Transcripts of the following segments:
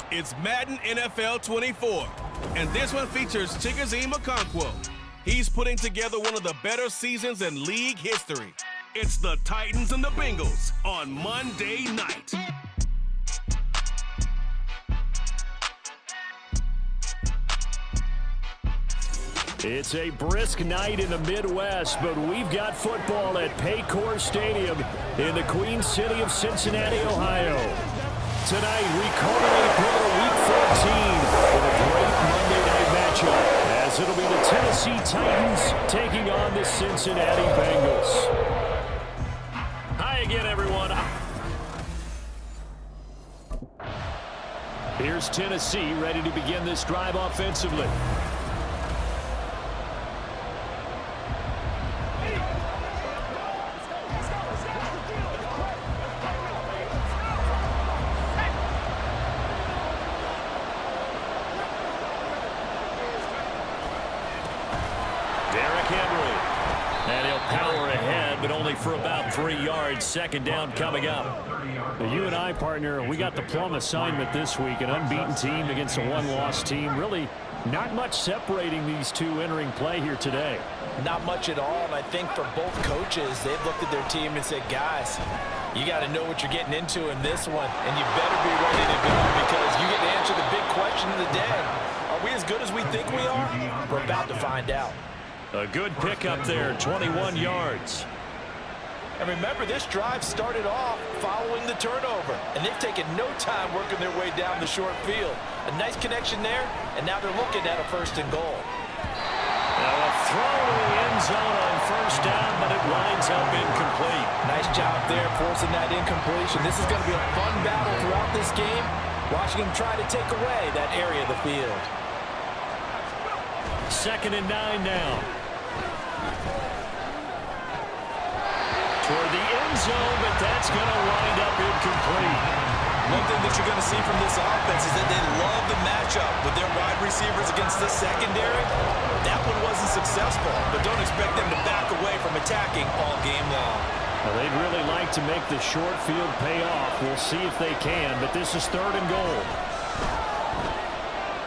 It's Madden NFL 24, and this one features Chigozie Okonkwo. He's putting together one of the better seasons in league history. It's the Titans and the Bengals on Monday night. It's a brisk night in the Midwest, but we've got football at Paycor Stadium in the Queen City of Cincinnati, Ohio. Tonight, we culminate pivotal Week 14 with a great Monday night matchup, as it'll be the Tennessee Titans taking on the Cincinnati Bengals. Hi again, everyone. Here's Tennessee ready to begin this drive offensively. For about 3 yards. Second down coming up. You and I, partner, we got the plum assignment this week. An unbeaten team against a one-loss team. Really not much separating these two entering play here today. Not much at all, and I think for both coaches, they've looked at their team and said, guys, you got to know what you're getting into in this one, and you better be ready to go because you get to answer the big question of the day. Are we as good as we think we are? We're about to find out. A good pickup there, 21 yards. And remember, this drive started off following the turnover, and they've taken no time working their way down the short field. A nice connection there, and now they're looking at a first and goal. Now a throw to the end zone on first down, but it winds up incomplete. Nice job there forcing that incompletion. This is going to be a fun battle throughout this game, watching them try to take away that area of the field. 2nd and 9 now. Toward the end zone, but that's going to wind up incomplete. One thing that you're going to see from this offense is that they love the matchup with their wide receivers against the secondary. That one wasn't successful, but don't expect them to back away from attacking all game long. Well, they'd really like to make the short field pay off. We'll see if they can, but this is 3rd and goal.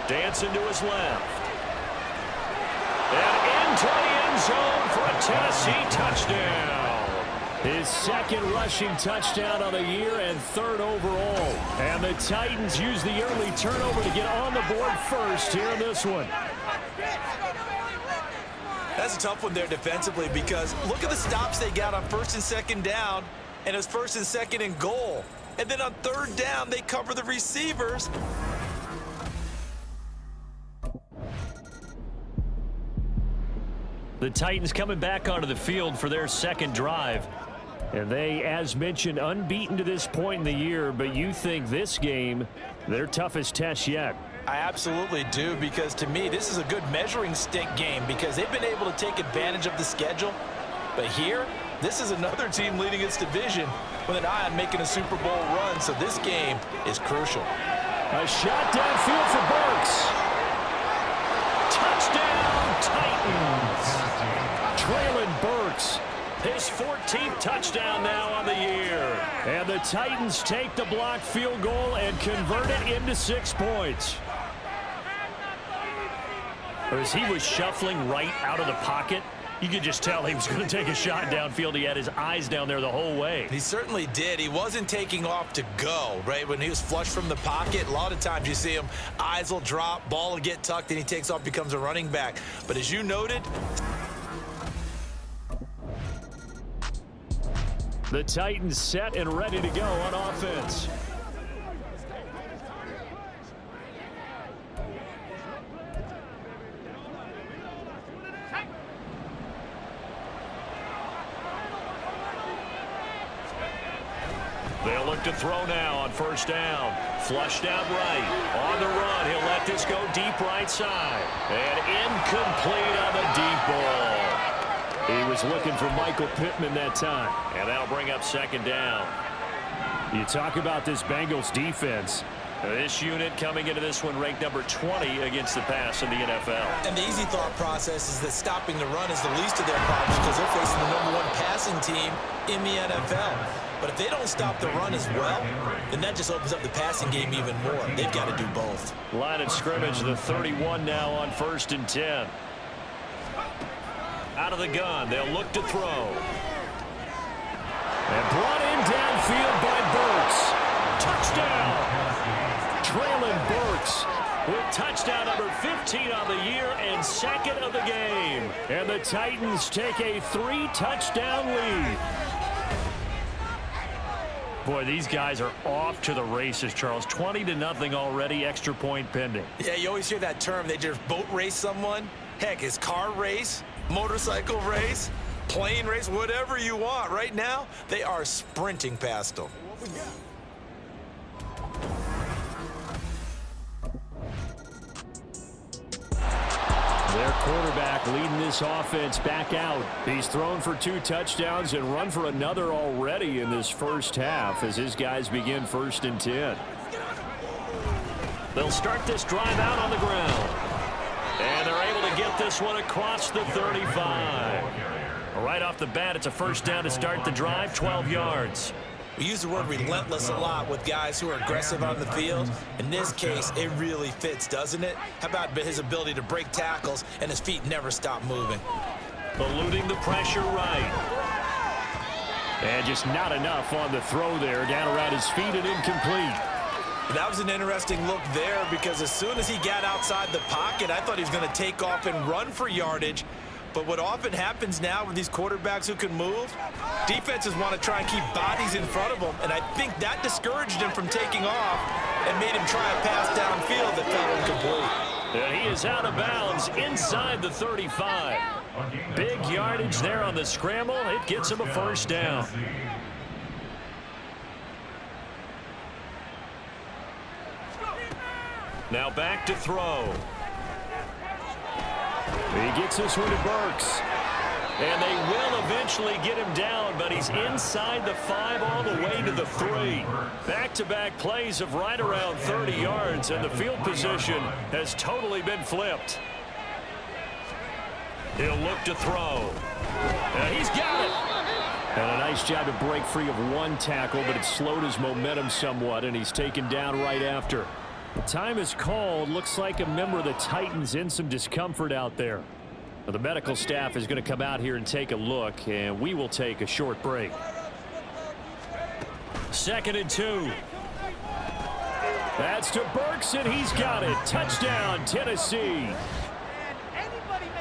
Dancing to his left. And into the end zone for a Tennessee touchdown. His 2nd rushing touchdown of the year and 3rd overall. And the Titans use the early turnover to get on the board first here in this one. That's a tough one there defensively because look at the stops they got on 1st and 2nd down, and it was 1st and 2nd and goal. And then on 3rd down, they cover the receivers. The Titans coming back onto the field for their 2nd drive. And they, as mentioned, unbeaten to this point in the year, but you think this game, their toughest test yet. I absolutely do, because to me, this is a good measuring stick game because they've been able to take advantage of the schedule. But here, this is another team leading its division with an eye on making a Super Bowl run, so this game is crucial. A shot downfield for Burks. Touchdown, Titans. Traylon Burks. His 14th touchdown now on the year. And the Titans take the blocked field goal and convert it into 6 points. As he was shuffling right out of the pocket, you could just tell he was going to take a shot downfield. He had his eyes down there the whole way. He certainly did. He wasn't taking off to go, right? When he was flush from the pocket, a lot of times you see him, eyes will drop, ball will get tucked, and he takes off, becomes a running back. But as you noted, the Titans set and ready to go on offense. They'll look to throw now on 1st down. Flushed out right. On the run, he'll let this go deep right side. And incomplete on the deep ball. He was looking for Michael Pittman that time. And that'll bring up 2nd down. You talk about this Bengals defense. This unit coming into this one ranked number 20 against the pass in the NFL. And the easy thought process is that stopping the run is the least of their problems because they're facing the #1 passing team in the NFL. But if they don't stop the run as well, then that just opens up the passing game even more. They've got to do both. Line of scrimmage, the 31 now on 1st and 10. Out of the gun, they'll look to throw. And brought in downfield by Burks. Touchdown! Traylon Burks with touchdown number 15 on the year and 2nd of the game. And the Titans take a 3-touchdown lead. Boy, these guys are off to the races, Charles. 20-0 already, extra point pending. Yeah, you always hear that term. They just boat race someone. Heck, it's car race, motorcycle race, plane race, whatever you want. Right now, they are sprinting past them. Their quarterback leading this offense back out. He's thrown for 2 touchdowns and run for another already in this first half as his guys begin 1st and 10. They'll start this drive out on the ground. And they're able to get this one across the 35. Right off the bat, it's a first down to start the drive, 12 yards. We use the word relentless a lot with guys who are aggressive on the field. In this case, it really fits, doesn't it? How about his ability to break tackles and his feet never stop moving? Eluding the pressure right. And just not enough on the throw there. Down around his feet and incomplete. That was an interesting look there because as soon as he got outside the pocket, I thought he was going to take off and run for yardage. But what often happens now with these quarterbacks who can move, defenses want to try and keep bodies in front of them, and I think that discouraged him from taking off and made him try a pass downfield that fell incomplete. And he is out of bounds inside the 35. Big yardage there on the scramble. It gets him a first down. Now back to throw. He gets this one to Burks. And they will eventually get him down, but he's inside the 5 all the way to the 3. Back-to-back plays of right around 30 yards, and the field position has totally been flipped. He'll look to throw. And he's got it. And a nice job to break free of 1 tackle, but it slowed his momentum somewhat, and he's taken down right after. The time is called. Looks like a member of the Titans in some discomfort out there. Well, the medical staff is going to come out here and take a look, and we will take a short break. 2nd and 2. That's to Burks, and he's got it. Touchdown, Tennessee.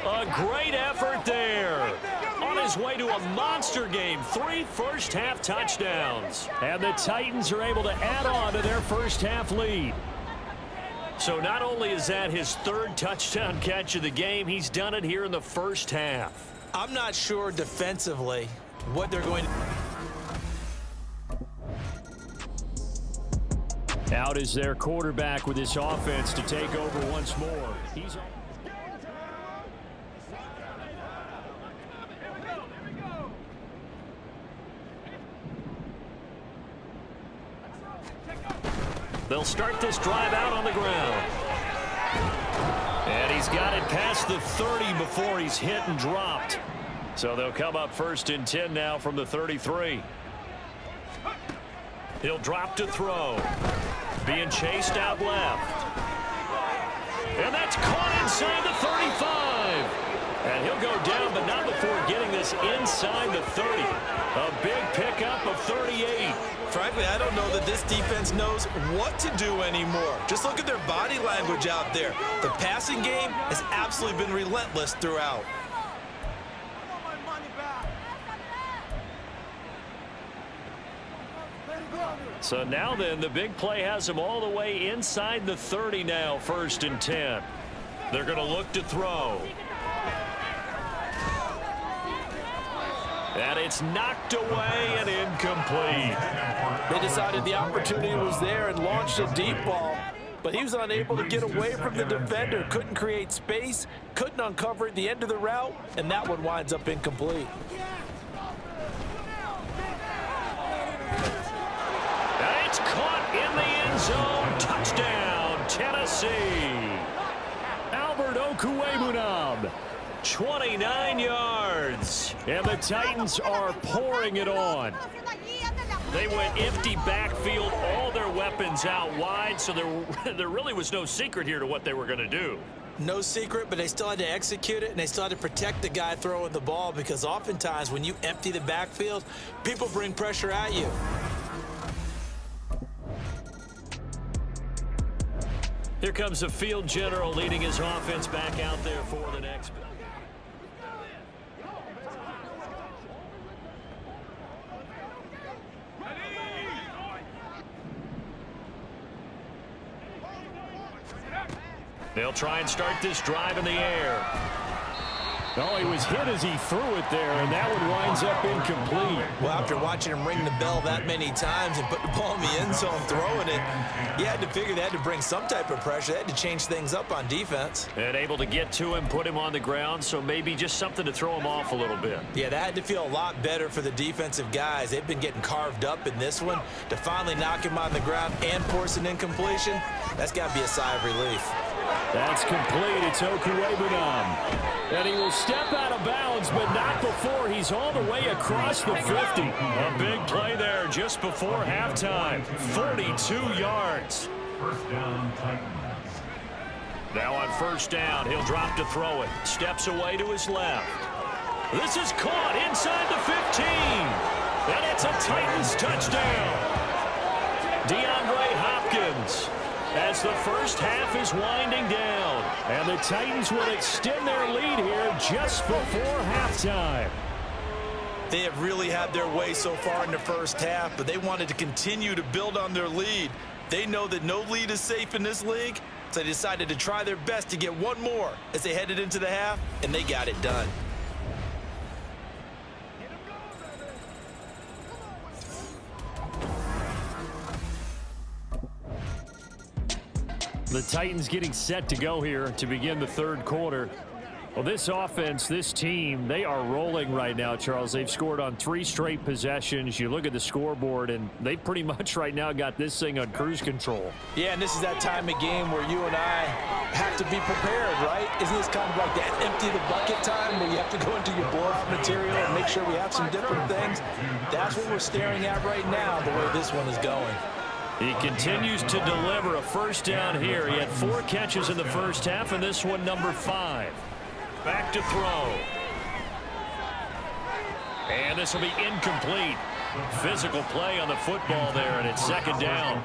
A great effort there. On his way to a monster game, 3 first-half touchdowns. And the Titans are able to add on to their first-half lead. So not only is that his 3rd touchdown catch of the game, he's done it here in the first half. I'm not sure defensively what they're going to... Out is their quarterback with this offense to take over once more. He's... They'll start this drive out on the ground. And he's got it past the 30 before he's hit and dropped. So they'll come up 1st and 10 now from the 33. He'll drop to throw. Being chased out left. And that's caught inside the 35. And he'll go down, but not before getting this inside the 30. A big pickup of 38. Frankly, I don't know that this defense knows what to do anymore. Just look at their body language out there. The passing game has absolutely been relentless throughout. So now then, the big play has them all the way inside the 30 now, 1st and 10. They're going to look to throw. And it's knocked away and incomplete. They decided the opportunity was there and launched a deep ball, but he was unable to get away from the defender, couldn't create space, couldn't uncover at the end of the route, and that one winds up incomplete. And it's caught in the end zone. Touchdown, Tennessee. Albert Okwuegbunam. 29 yards. And the Titans are pouring it on. They went empty backfield, all their weapons out wide, so there really was no secret here to what they were going to do. No secret, but they still had to execute it, and they still had to protect the guy throwing the ball, because oftentimes when you empty the backfield, people bring pressure at you. Here comes the field general leading his offense back out there for the next. They'll try and start this drive in the air. Oh, he was hit as he threw it there, and that one winds up incomplete. Well, after watching him ring the bell that many times and put the ball in the end zone throwing it, you had to figure they had to bring some type of pressure. They had to change things up on defense. And able to get to him, put him on the ground, so maybe just something to throw him off a little bit. Yeah, that had to feel a lot better for the defensive guys. They've been getting carved up in this one. To finally knock him on the ground and force an incompletion, that's got to be a sigh of relief. That's complete. It's Okuwebanam. And he will step out of bounds, but not before he's all the way across the 50. A big play there just before halftime. 42 yards. First down, Titans. Now on first down, he'll drop to throw it. Steps away to his left. This is caught inside the 15. And it's a Titans touchdown. DeAndre Hopkins. As the first half is winding down. And the Titans will extend their lead here just before halftime. They have really had their way so far in the first half, but they wanted to continue to build on their lead. They know that no lead is safe in this league, so they decided to try their best to get one more as they headed into the half, and they got it done. The Titans getting set to go here to begin the third quarter. Well, this offense, this team, they are rolling right now, Charles. They've scored on 3 straight possessions. You look at the scoreboard, and they pretty much right now got this thing on cruise control. Yeah, and this is that time of game where you and I have to be prepared, right? Isn't this kind of like that empty the bucket time where you have to go into your blowout material and make sure we have some different things? That's what we're staring at right now, the way this one is going. He continues to deliver a first down here. He had 4 catches in the first half, and this one number 5. Back to throw. And this will be incomplete. Physical play on the football there, and it's second down.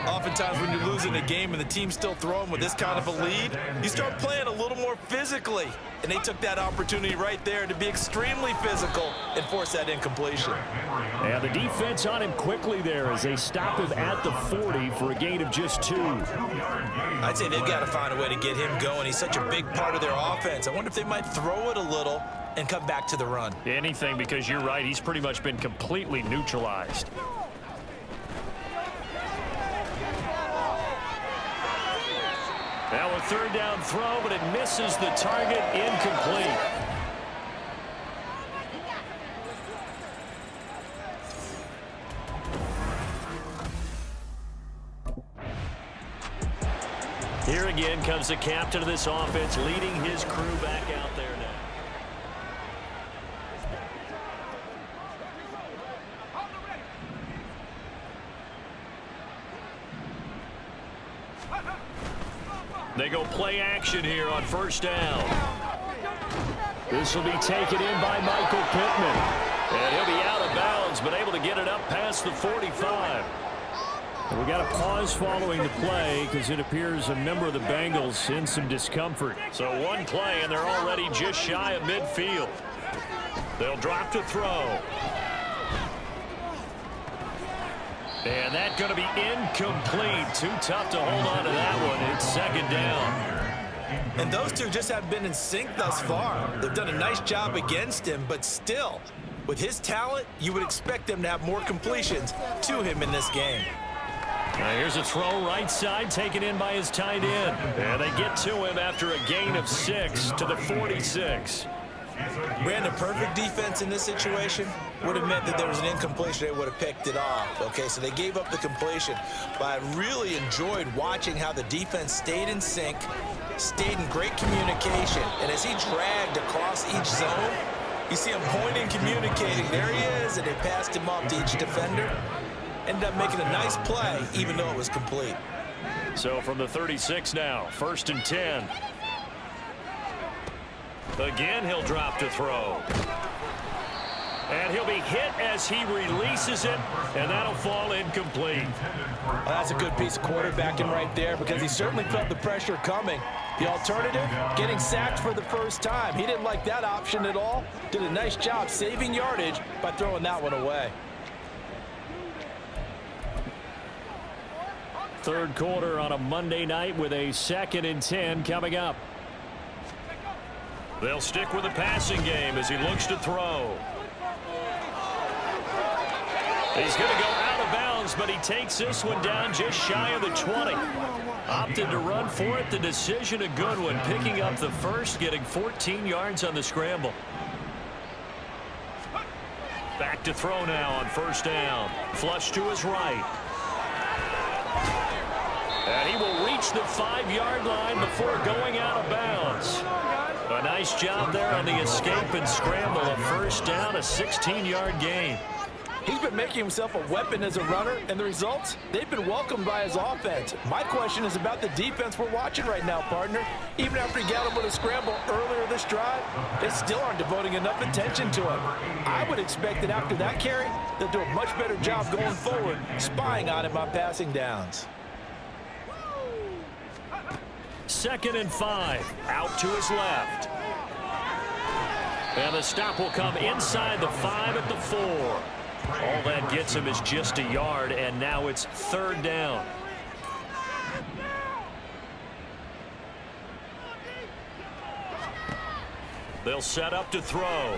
Oftentimes when you're losing a game and the team's still throwing with this kind of a lead, you start playing a little more physically. And they took that opportunity right there to be extremely physical and force that incompletion. And the defense on him quickly there as they stop him at the 40 for a gain of just 2. I'd say they've got to find a way to get him going. He's such a big part of their offense. I wonder if they might throw it a little and come back to the run. Anything, because you're right, he's pretty much been completely neutralized. Now a third down throw, but it misses the target, incomplete. Here again comes the captain of this offense, leading his crew back out there now. They go play action here on first down. This will be taken in by Michael Pittman. And he'll be out of bounds, but able to get it up past the 45. And we got a pause following the play because it appears a member of the Bengals in some discomfort. So one play, and they're already just shy of midfield. They'll drop to throw. And that's going to be incomplete. Too tough to hold on to that one. It's second down. And those two just haven't been in sync thus far. They've done a nice job against him, but still, with his talent, you would expect them to have more completions to him in this game. Now here's a throw right side, taken in by his tight end. And they get to him after a gain of 6 to the 46. Ran a perfect defense in this situation. Would have meant that there was an incompletion. They would have picked it off. Okay, so they gave up the completion. But I really enjoyed watching how the defense stayed in sync, stayed in great communication. And as he dragged across each zone, You see him pointing, communicating. There he is, and they passed him off to each defender. Ended up making a nice play, even though it was complete. So from the 36 now, 1st and 10. Again, he'll drop to throw. And he'll be hit as he releases it, and that'll fall incomplete. Well, that's a good piece of quarterbacking right there because he certainly felt the pressure coming. The alternative, getting sacked for the first time. He didn't like that option at all. Did a nice job saving yardage by throwing that one away. Third quarter on a Monday night with a 2nd and 10 coming up. They'll stick with the passing game as he looks to throw. He's going to go out of bounds, but he takes this one down just shy of the 20. Opted to run for it. The decision a good one. Picking up the first, getting 14 yards on the scramble. Back to throw now on 1st down. Flush to his right. And he will reach the 5-yard line before going out of bounds. A nice job there on the escape and scramble. A 1st down, a 16-yard gain. He's been making himself a weapon as a runner, and the results, they've been welcomed by his offense. My question is about the defense we're watching right now, partner. Even after he got him with a scramble earlier this drive, they still aren't devoting enough attention to him. I would expect that after that carry, they'll do a much better job going forward, spying on him on passing downs. 2nd and 5, out to his left. And the stop will come inside the 5 at the 4. All that gets him is just a yard, and now it's 3rd down. They'll set up to throw.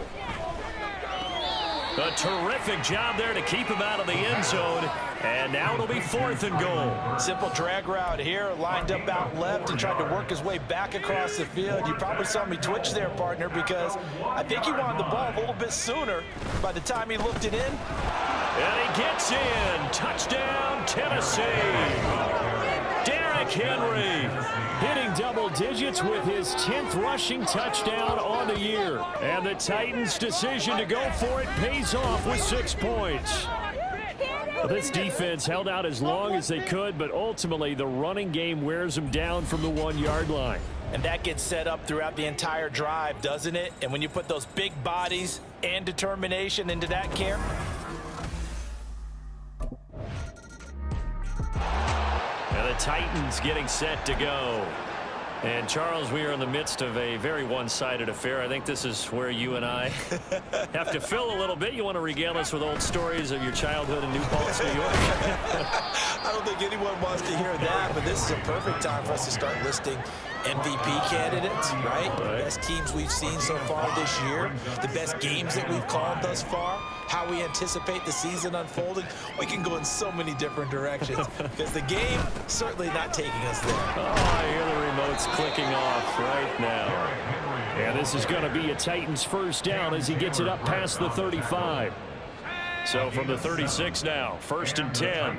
A terrific job there to keep him out of the end zone. And now it'll be 4th and goal. Simple drag route here, lined up out left and tried to work his way back across the field. You probably saw me twitch there, partner, because I think he wanted the ball a little bit sooner by the time he looked it in. And he gets in. Touchdown, Tennessee. Derrick Henry hitting double digits with his 10th rushing touchdown on the year. And the Titans' decision to go for it pays off with 6 points. This defense held out as long as they could, but ultimately the running game wears them down from the 1-yard line. And that gets set up throughout the entire drive, doesn't it? And when you put those big bodies and determination into that camp. And the Titans getting set to go. And, Charles, we are in the midst of a very one-sided affair. I think this is where you and I have to fill a little bit. You want to regale us with old stories of your childhood in New Paltz, New York? I don't think anyone wants to hear that, but this is a perfect time for us to start listing MVP candidates, right? The best teams we've seen so far this year, the best games that we've called thus far, how we anticipate the season unfolding. We can go in so many different directions because the game certainly not taking us there. Oh, I hear the remote's clicking off right now. And this is going to be a Titans 1st down as he gets it up past the 35. So from the 36 now, 1st and 10.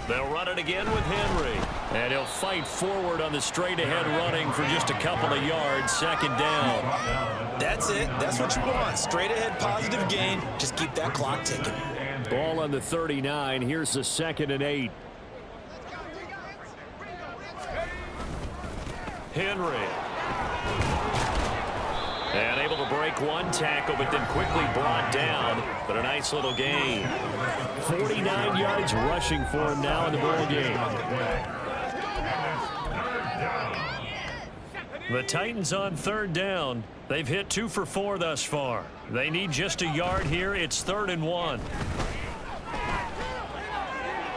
They'll run it again with Henry. And he'll fight forward on the straight-ahead running for just a couple of yards. 2nd down. That's it. That's what you want. Straight-ahead positive gain. Just keep that clock ticking. Ball on the 39. Here's the 2nd and 8. Henry. And able to break one tackle, but then quickly brought down. But a nice little gain. 49 yards rushing for him now in the ball game. The Titans on 3rd down. They've hit 2 for 4 thus far. They need just a yard here. It's 3rd and 1.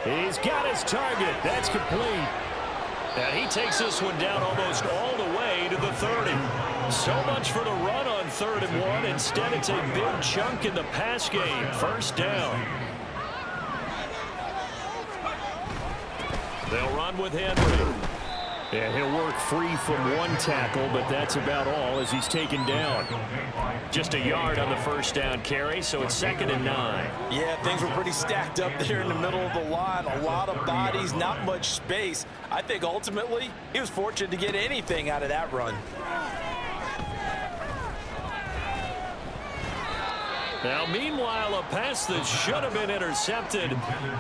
He's got his target. That's complete. And he takes this one down almost all the way to the 30. So much for the run on 3rd and 1. Instead, it's a big chunk in the pass game. 1st down. They'll run with Henry. And he'll work free from one tackle, but that's about all as he's taken down. Just a yard on the 1st down carry, so it's 2nd and 9. Yeah, things were pretty stacked up there in the middle of the line. A lot of bodies, not much space. I think ultimately he was fortunate to get anything out of that run. Now, meanwhile, a pass that should have been intercepted,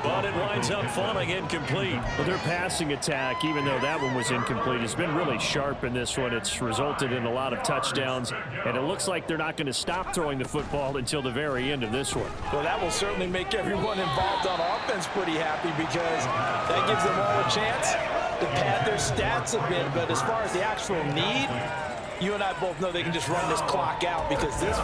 but it winds up falling incomplete. Well, their passing attack, even though that one was incomplete, has been really sharp in this one. It's resulted in a lot of touchdowns, and it looks like they're not going to stop throwing the football until the very end of this one. Well, that will certainly make everyone involved on offense pretty happy because that gives them all a chance to pad their stats a bit. But as far as the actual need, you and I both know they can just run this clock out because this...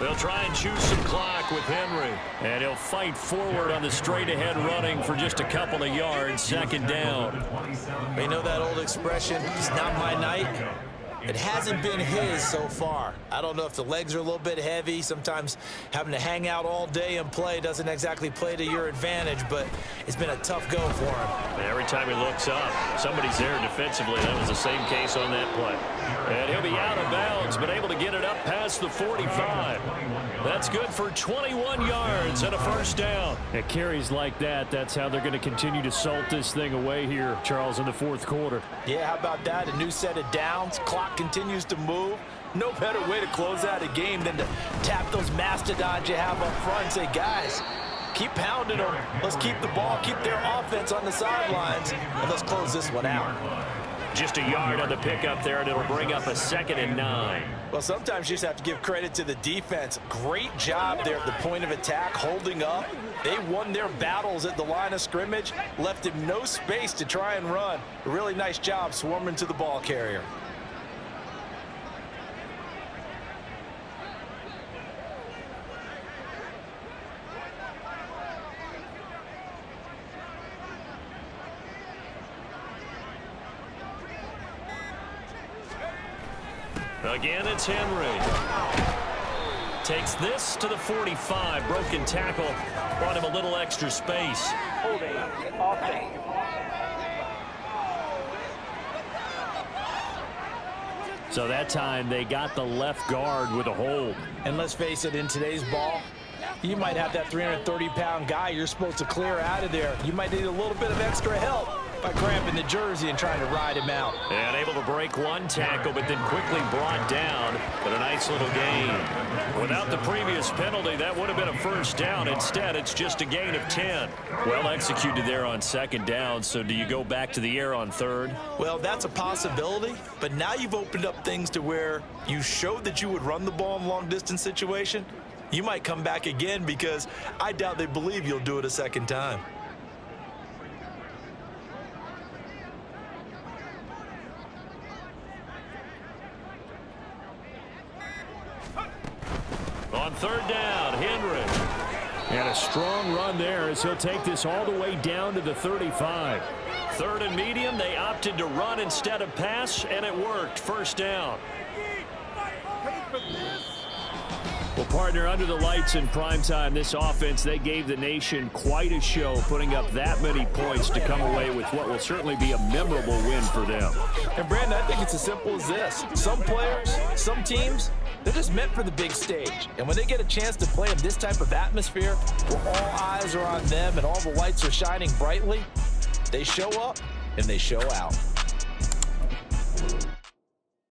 They'll try and choose some clock with Henry. And he'll fight forward on the straight-ahead running for just a couple of yards, second down. You know that old expression, it's not my night? It hasn't been his so far. I don't know if the legs are a little bit heavy. Sometimes having to hang out all day and play doesn't exactly play to your advantage, but it's been a tough go for him. Every time he looks up, somebody's there defensively. That was the same case on that play. And he'll be out of bounds, but able to get it up past the 45. That's good for 21 yards and a first down. At carries like that, that's how they're going to continue to salt this thing away here, Charles, in the fourth quarter. Yeah, how about that? A new set of downs. Clock continues to move. No better way to close out a game than to tap those mastodons you have up front and say, guys, keep pounding them. Let's keep the ball, keep their offense on the sidelines, and let's close this one out. Just a yard on the pickup there, and it'll bring up a 2nd and 9. Well, sometimes you just have to give credit to the defense. Great job there at the point of attack, holding up. They won their battles at the line of scrimmage, left him no space to try and run. A really nice job swarming to the ball carrier. Again, it's Henry. Takes this to the 45. Broken tackle. Brought him a little extra space. Holding. Offense. So that time they got the left guard with a hold. And let's face it, in today's ball, you might have that 330-pound guy you're supposed to clear out of there. You might need a little bit of extra help by cramping the jersey and trying to ride him out. And able to break one tackle, but then quickly brought down. But a nice little gain. Without the previous penalty, that would have been a first down. Instead, it's just a gain of 10. Well executed there on second down. So do you go back to the air on third? Well, that's a possibility. But now you've opened up things to where you showed that you would run the ball in long-distance situation. You might come back again because I doubt they believe you'll do it a second time. On third down, Henry. And a strong run there as he'll take this all the way down to the 35. Third and medium, they opted to run instead of pass, and it worked. First down. Well, partner, under the lights in primetime, this offense, they gave the nation quite a show, putting up that many points to come away with what will certainly be a memorable win for them. And, Brandon, I think it's as simple as this. Some players, some teams, they're just meant for the big stage. And when they get a chance to play in this type of atmosphere where all eyes are on them and all the lights are shining brightly, they show up and they show out.